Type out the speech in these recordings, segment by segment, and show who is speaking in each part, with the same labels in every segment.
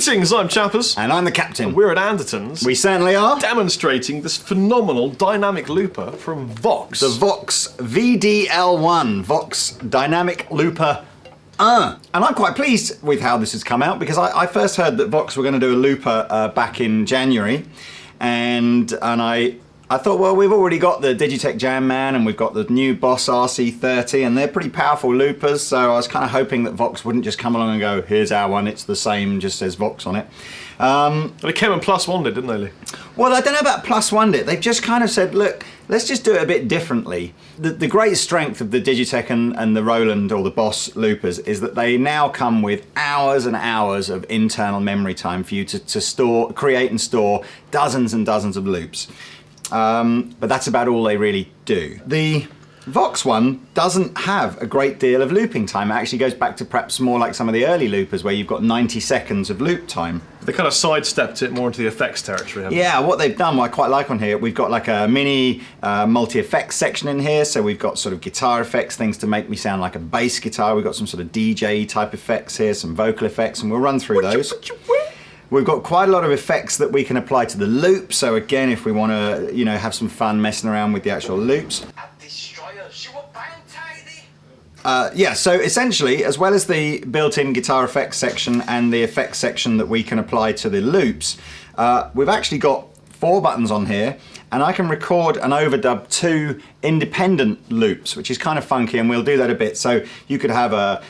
Speaker 1: Greetings, I'm Chappers.
Speaker 2: And I'm the captain.
Speaker 1: We're at Andertons.
Speaker 2: We certainly are.
Speaker 1: Demonstrating this phenomenal dynamic looper from Vox.
Speaker 2: The Vox VDL1, Vox Dynamic Looper. And I'm quite pleased with how this has come out because I first heard that Vox were going to do a looper back in January. And I thought, well, we've already got the Digitech Jamman and we've got the new Boss RC30 and they're pretty powerful loopers, so I was kind of hoping that Vox wouldn't just come along and go, here's our one, it's the same, just says Vox on it.
Speaker 1: They came and plus one it, didn't they, Lee?
Speaker 2: Well, I don't know about plus one it. They've just kind of said, look, let's just do it a bit differently. The great strength of the Digitech and the Roland or the Boss loopers is that they now come with hours and hours of internal memory time for you to create and store dozens and dozens of loops. But that's about all they really do. The Vox one doesn't have a great deal of looping time. It actually goes back to perhaps more like some of the early loopers where you've got 90 seconds of loop time.
Speaker 1: They kind of sidestepped it more into the effects territory, haven't
Speaker 2: Yeah, what they've done, what I quite like on here, we've got like a mini multi-effects section in here. So we've got sort of guitar effects, things to make me sound like a bass guitar. We've got some sort of DJ type effects here, some vocal effects, and we'll run through those. We've got quite a lot of effects that we can apply to the loop. So again, if we want to, have some fun messing around with the actual loops. Yeah, so essentially, as well as the built-in guitar effects section and the effects section that we can apply to the loops, we've actually got 4 buttons on here, and I can record and overdub 2 independent loops, which is kind of funky, and we'll do that a bit. So you could have a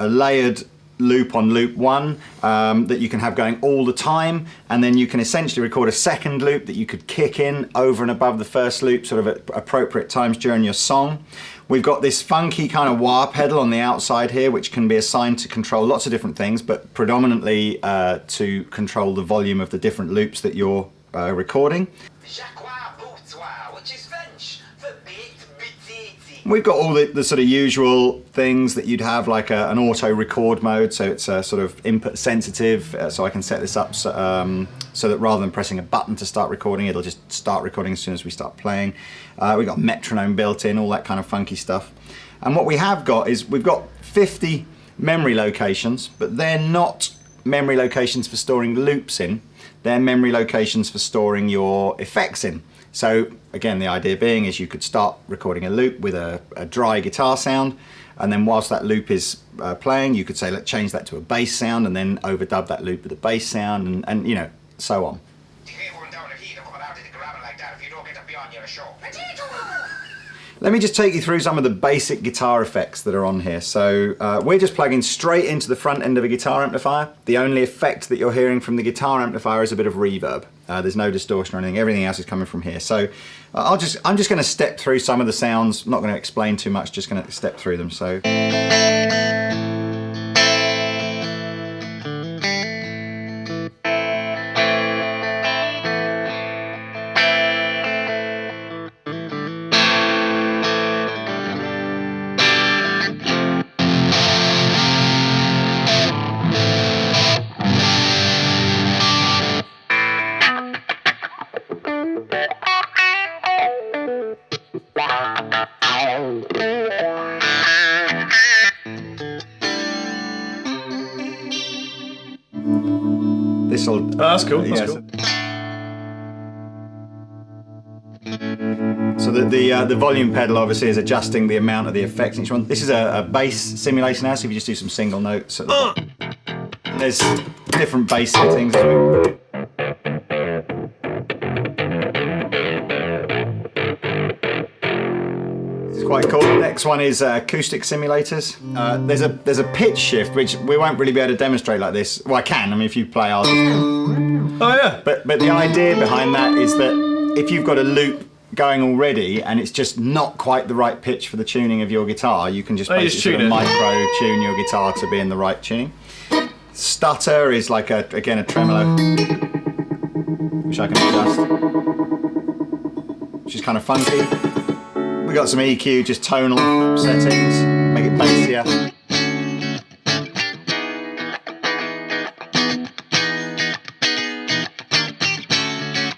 Speaker 2: layered loop on loop 1 that you can have going all the time, and then you can essentially record a second loop that you could kick in over and above the first loop sort of at appropriate times during your song. We've got this funky kind of wah pedal on the outside here which can be assigned to control lots of different things, but predominantly to control the volume of the different loops that you're recording. We've got all the sort of usual things that you'd have, like an auto record mode, so it's sort of input sensitive, so I can set this up so that rather than pressing a button to start recording, it'll just start recording as soon as we start playing. We've got metronome built in, all that kind of funky stuff. And what we have got is we've got 50 memory locations, but they're not memory locations for storing loops in, they're memory locations for storing your effects in. So again, the idea being is you could start recording a loop with a dry guitar sound, and then whilst that loop is playing, you could say, let's change that to a bass sound, and then overdub that loop with a bass sound, and so on. Let me just take you through some of the basic guitar effects that are on here. So we're just plugging straight into the front end of a guitar amplifier. The only effect that you're hearing from the guitar amplifier is a bit of reverb. There's no distortion or anything. Everything else is coming from here. So I'm just going to step through some of the sounds. I'm not going to explain too much, just going to step through them. So. This'll.
Speaker 1: Oh, that's cool. That's cool.
Speaker 2: So the volume pedal obviously is adjusting the amount of the effects in each one. This is a bass simulation now, so if you just do some single notes, there's different bass settings. Quite cool. The next one is acoustic simulators. There's a pitch shift which we won't really be able to demonstrate like this. Well, I can. I mean, if you play, I'll just.
Speaker 1: Oh yeah.
Speaker 2: But the idea behind that is that if you've got a loop going already and it's just not quite the right pitch for the tuning of your guitar, you can just basically sort of micro tune your guitar to be in the right tuning. Stutter is like again a tremolo, which I can adjust, which is kind of funky. We got some EQ, just tonal settings, make it bassier.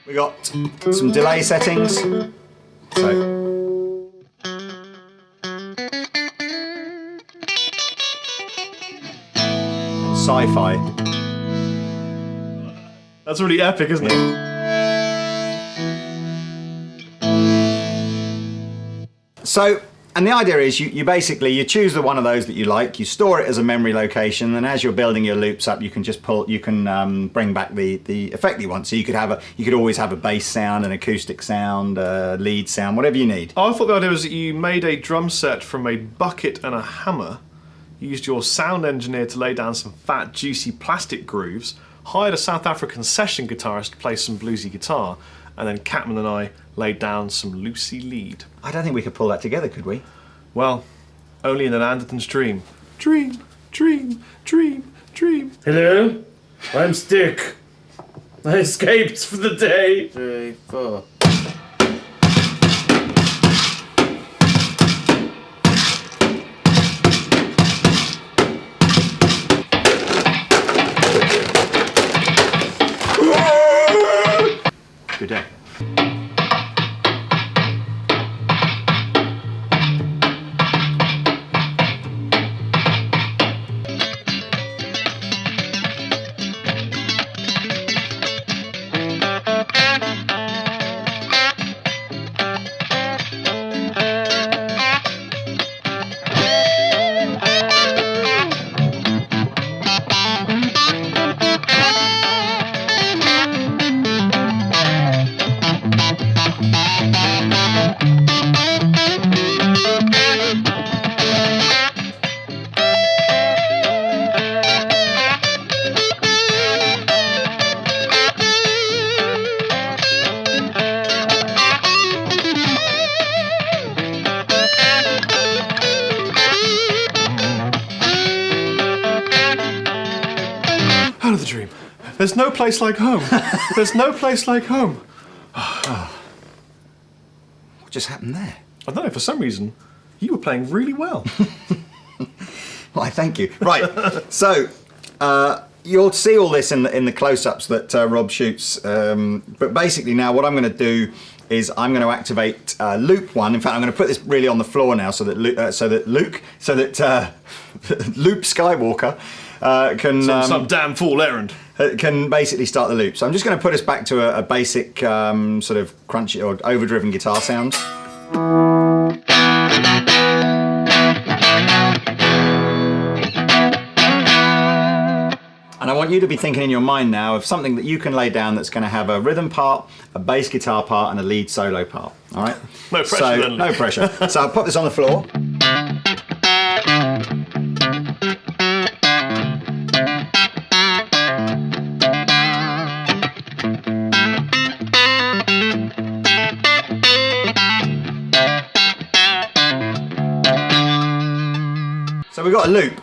Speaker 2: We got some delay settings. So sci-fi.
Speaker 1: That's really epic, isn't it?
Speaker 2: So, and the idea is you basically, you choose the one of those that you like, you store it as a memory location, and as you're building your loops up, you can just bring back the effect you want. So you could always have a bass sound, an acoustic sound, a lead sound, whatever you need.
Speaker 1: I thought the idea was that you made a drum set from a bucket and a hammer. You used your sound engineer to lay down some fat, juicy plastic grooves, hired a South African session guitarist to play some bluesy guitar, and then Catman and I laid down some loosey lead.
Speaker 2: I don't think we could pull that together, could we?
Speaker 1: Well, only in an Andertons dream. Dream, dream, dream, dream.
Speaker 3: Hello? I'm Stick. I escaped for the day. 3, 4.
Speaker 2: Good day.
Speaker 1: Out of the dream. There's no place like home. There's no place like home.
Speaker 2: What just happened there?
Speaker 1: I don't know, for some reason, you were playing really well.
Speaker 2: Why, thank you. Right, so you'll see all this in the close-ups that Rob shoots. But basically now what I'm going to do is I'm going to activate loop 1. In fact, I'm going to put this really on the floor now so that Luke Skywalker can
Speaker 1: Some damn fool errand.
Speaker 2: can basically start the loop. So I'm just going to put us back to a basic sort of crunchy or overdriven guitar sound. And I want you to be thinking in your mind now of something that you can lay down that's going to have a rhythm part, a bass guitar part, and a lead solo part. All right?
Speaker 1: No pressure,
Speaker 2: so,
Speaker 1: then.
Speaker 2: No pressure. So I'll put this on the floor. So we've got a loop.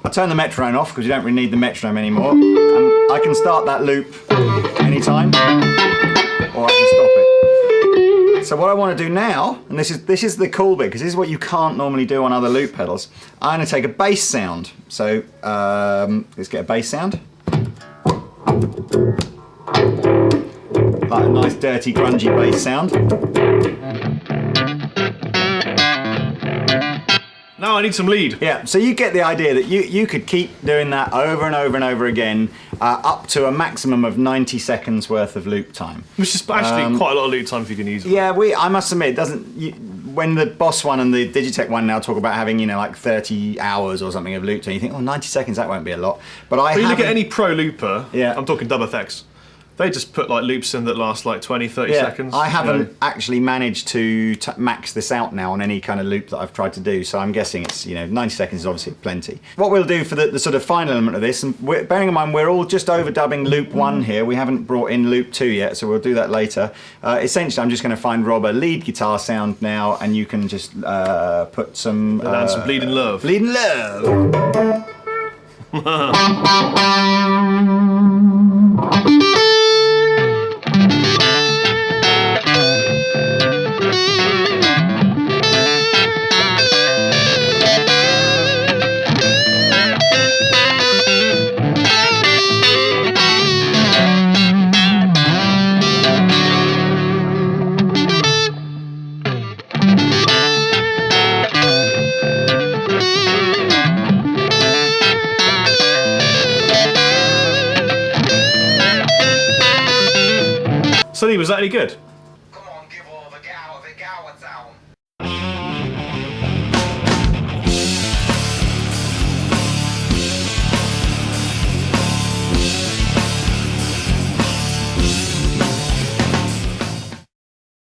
Speaker 2: I'll turn the metronome off because you don't really need the metronome anymore. And I can start that loop anytime, or I can stop it. So what I want to do now, and this is the cool bit, because this is what you can't normally do on other loop pedals. I'm going to take a bass sound. So let's get a bass sound. Like a nice dirty grungy bass sound.
Speaker 1: Now I need some lead.
Speaker 2: Yeah, so you get the idea that you could keep doing that over and over and over again up to a maximum of 90 seconds worth of loop time.
Speaker 1: Which is actually quite a lot of lead time if you can use it.
Speaker 2: Yeah, I must admit, when the Boss one and the Digitech one now talk about having, like 30 hours or something of loop time, you think, 90 seconds, that won't be a lot. But
Speaker 1: you look at any pro looper,
Speaker 2: yeah.
Speaker 1: I'm talking dub effects, they just put like loops in that last like 20, 30 seconds.
Speaker 2: I haven't actually managed to max this out now on any kind of loop that I've tried to do, so I'm guessing it's 90 seconds is obviously plenty. What we'll do for the sort of final element of this, and bearing in mind we're all just overdubbing loop 1 here, we haven't brought in loop 2 yet, so we'll do that later. Essentially I'm just going to find Rob a lead guitar sound now, and you can just put some...
Speaker 1: and some Bleeding Love.
Speaker 2: Bleeding Love!
Speaker 1: Sonny, was that any good?